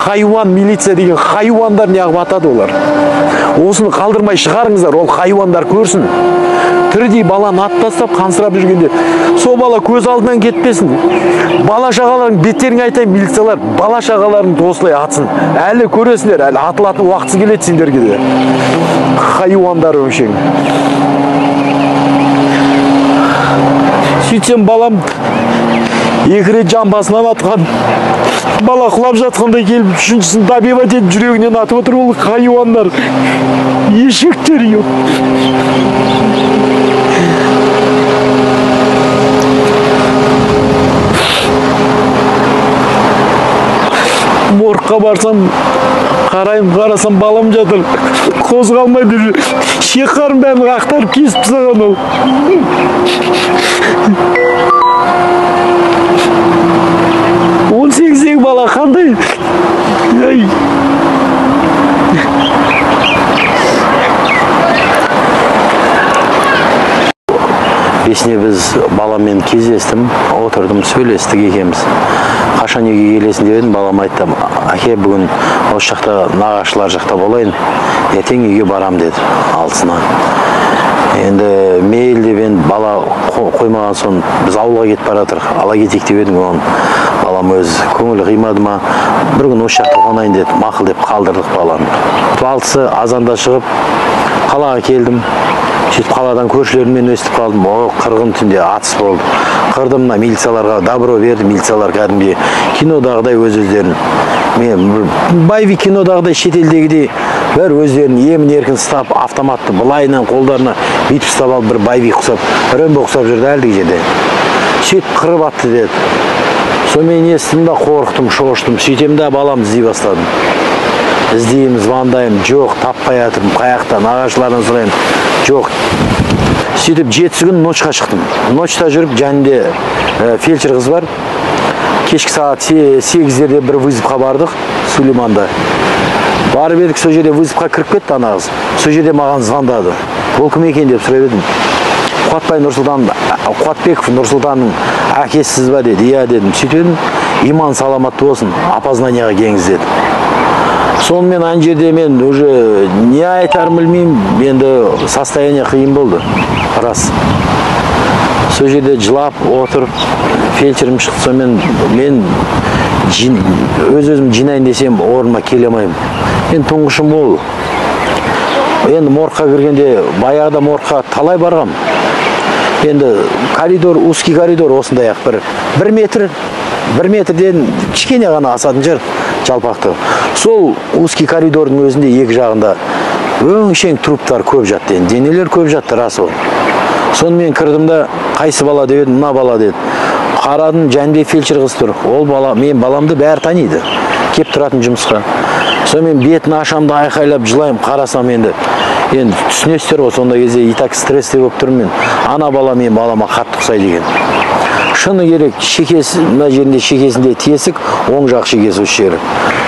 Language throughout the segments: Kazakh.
Хайуан милиция деген хайуандар неғып атады олар. Осыны қалдырмай шығарыңыздар, ол хайуандар көрсін. Тірідей баланы ат тастап, қансырап жүргенде, сол бала көз алдынан кетпесін. Бала шағаларын беттерін айтайын, милициялар бала шағаларын осылай атсын. Әлі көресіңдер, әлі атылатын уақытсы келеді сендерге де. Хайуандар өңшең. Сөйтсем балам екі рет жамбасынан атқан. Бала құлап жатқандай келіп, үшіншісін добивать етіп жүрегінен атып отыр. Ол хайуандар, ешектер yok. Моргқа барсам, қарасам балам жатыр. Қозғалмайды. Шеқарын бәрін ақтарып кесіп тастаған ол. Он сегіздегі бала қандай? Бесіне біз баламен кездестім, отырдым, сөйлестік екеміз. Қашан үйге келесің деп едім, балам айтты, әке бүгін осы жақта нағашылар жақта болайын, ертең үйге барам деді, алысына. Енді мейл деп енді бала қоймаған соң біз ауылға кетіп баратыр, ала кетейік деп едім, оны балам өз көңілі қимады ма, бір күн осы жақта қонайын деді, мақұл деп қалдырдық баланы. Алтысы азанда шығып қалаға келдім. Сөйтіп қаладан көршілеріммен өстіп қалдым. О, қырғын түнде атыс болды. Қырдымна милицияларға добро берді, милициялар кәдімгі кинодағыдай өз-өздерін. Мен боевик кинодағыдай шетелдегідей бір өздерін емін еркін ұстап, автоматты былайынан қолдарына бүйтіп ұстап алып, бір боевик ұқсап, Рэмбо ұқсап жүрді әлдегі жерде. Сөйтіп қырып атты деді. Сонымен естім да қорықтым, шоштым. Сөйтем да балам іздей бастадым. Іздеймін, звондаймын, жоқ, таппай жатырмын, қаяқта, нағашылардан сұраймын, жоқ. Сөйтіп жетісі күн ночқа шықтым. Ночта жүріп, жанында фельдшер қыз бар. Кешкі сағат 8-дерде бір вызовқа бардық, Сулейманда. Барып едік, сол жерде вызовқа кіріп кетті ана қыз. Сол жерде маған звондады. Ол кім екен деп сұрап едім. Қуатбеков Нұрсұлтанның әкесісіз ба деді. Иә дедім. Сөйтіп, иман саламатты болсын, опознанияға келіңіз деді. Сонымен ана жерде мен уже не айтарым білмеймін, енді состояние қиын болды. Рас. Сол жерде жылап отырып, фельдшерім шықты. Сонымен мен өз-өзім жинайын десем, орныма келе алмаймын. Мен тұңғышым бол. Енді моргқа кіргенде, баяғыда моргқа талай барғам. Енді коридор, узкий коридор осындай ақ бір метрден кішкене ғана асатын жер жалпақты. Сол узкий коридордың өзінде екі жағында өңшең труптар көп жатты. Денелер көп жатты, рас ол. Сонымен кірдім да, қайсы бала деп едім, мына бала деді. Қарадым, Жәнбек фельдшер қыз тұр. Ол бала, мен баламды бәрі таниды. Кеп тұратын жұмысқа. Сонымен бетін ашамды айқайлап жылайым, қарасам енді түсінесіздер ғой, сонда кезде и так стрессте болып тұрмын мен. Ана бала мен балама қатты ұқсайды екен. Шыны керек, шекесі, мына жерінде шекесінде тесік, оң жақ шекесі осы жері.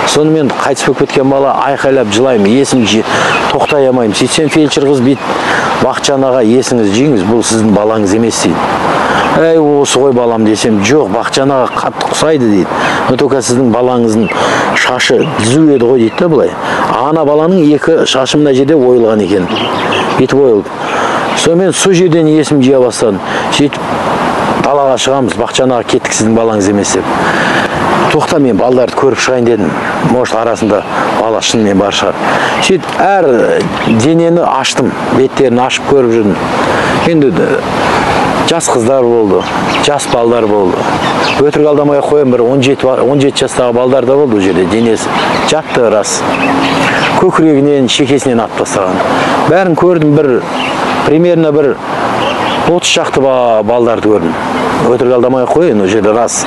Сонымен қайтыс болып кеткен бала айқайлап жылаймын, есім тоқтай алмаймын. Сөйтсем фельдшер қыз бит, Бақытжан аға, есіңіз жеңіз, бұл сіздің балаңыз емес дейді. Әй, осы ғой балам десем, жоқ, Бақытжан аға қатты ұқсайды дейді. Только сіздің балаңыздың шашы түзу еді ғой дейді да былай. Ана баланың екі шашы мына жерде ойылған екен. Бүйтіп ойылды. Сонымен сол жерден есім жия бастадым. Сөйтіп далаға шығамыз, Бақытжан аға кеттік, сіздің балаңыз емес деп. Тоқта, мен балдарды көріп шығайын дедім. Может, арасында бала шынымен бар шығар. Сөйтіп әр денені аштым, беттерін ашып көріп жүрдім. Енді жас қыздар болды, жас балдар болды. Өтірік алдамай қоям, бір 17 жастағы балдар да болды, жерде денесі жатты, рас. Көкірегінен, шекесінен атып тастаған. Бәрін көрдім, примерно 30 шақты балдарды көрдім. Өтірік алдамай қояйын, о жерде рас.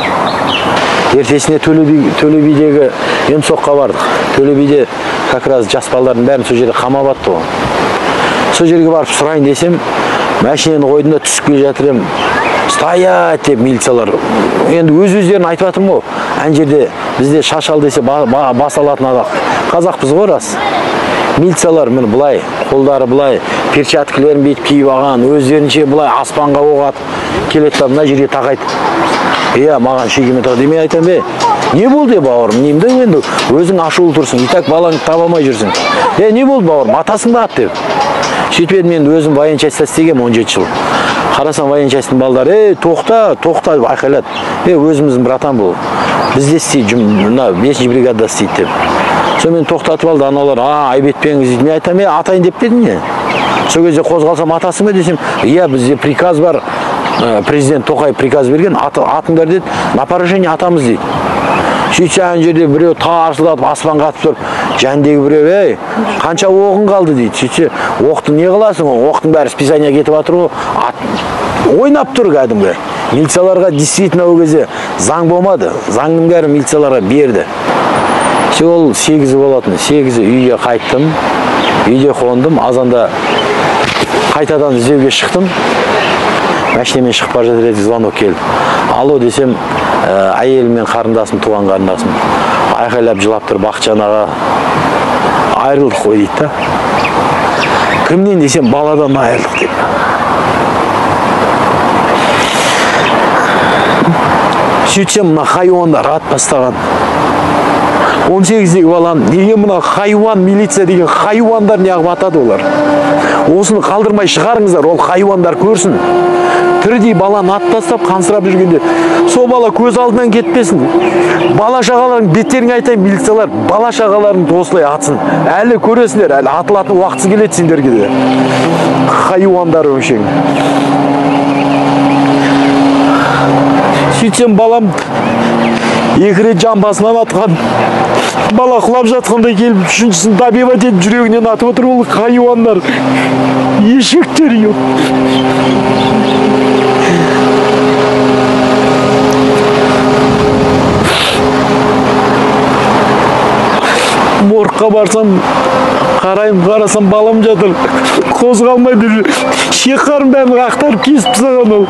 Ертесіне Төлебидегі емсоққа бардық. Төлебиде как раз жас балдардың бәрін сол жерде қамап атты ғой. Сол жерге барып сұрайын десем, машинені қойдым да түсіп келе жатырмын. Стоять деп милициялар. Енді өз-өздерін айтып жатырмын ғой. Ана жерде бізде шаш ал десе бас алатын адам. Қазақпыз ғой, рас. Милициялар міне былай, қолдары былай, перчаткілерін бүйтіп киіп алған, өздерінше былай аспанға оқ атып келеді, мына жерге тақайды. Иә, маған шегеме тақ демей айтам бе? Не болды бауырым? Немді енді өзің ашулы тұрсың, итак балаңды таба алмай жүрсің. Не болды бауырым? Атасың да ат деп. Сөйтіп мен өзім военчастьта істегем 17 жыл. Қарасам военчастьтың балдары, тоқта деп айқайлады. Өзіміздің братан бұл. Бізде істейді, мына 5-ші бригада істейді деп. Сонымен тоқтатып алды, аналар, айбетпеңіз дейді. Мен айтам, атайын деп дедің не? Сол кезде қозғалсам атасың ба десем, иә, бізде приказ бар. Президент Тоқаев приказ берген, атыңдар дейді, на поражение атамыз дейді. Сөйтсе ана жерде біреу тарсылдатып аспанға атып тұрып, жәндегі біреу, қанша оғың қалды дейді. Сөйтсе, оқты не қыласың? Оқтың бәрі списание кетіп жатыр ғой. Ойнап тұр кәдімгі. Милицияларға действительно ол кезде заң болмады. Заңның бәрі милицияларға берді. Ол 8-і болатын. 8-і үйге қайттым. Үйде қондым. Азанда қайтадан іздеуге шықтым. Мәшінемен шығып бара жатыр еді, звонок келді. Алло десем, әйелім мен қарындасым, туған қарындасым. Айқайлап жылап тұр, Бақытжан аға, айырылдық қой дейді да. Кімнен десем, баладан айырылдық деп. Сөйтсем, мына хайуандар ат бастаған. 18-дегі балам, неге мына хайуан, милиция деген хайуандар неғып атады олар? Осыны қалдырмай шығарыңыздар, ол хайуандар көрсін. Тірідей баланы ат тастап, қансырап жүргенде, сол бала көз алдынан кетпесін. Бала шағалардың беттерін айтайын, милициялар, бала шағаларын осылай атсын. Әлі көресіңдер, әлі атылатын уақытсы келеді сендерге де. Хайуандар өңшең. Сөйтсем балам екі рет жамбасынан атқан. Бала құлап жатқандай келіп, үшіншісін добивать етіп жүрегінен атып отыр, ол хайуандар. Ешектер yok. Моргқа барсам, қарасам балам жатыр. Қозғалмайды. Шек қарын бәрін ақтарып кесіп тастаған ол.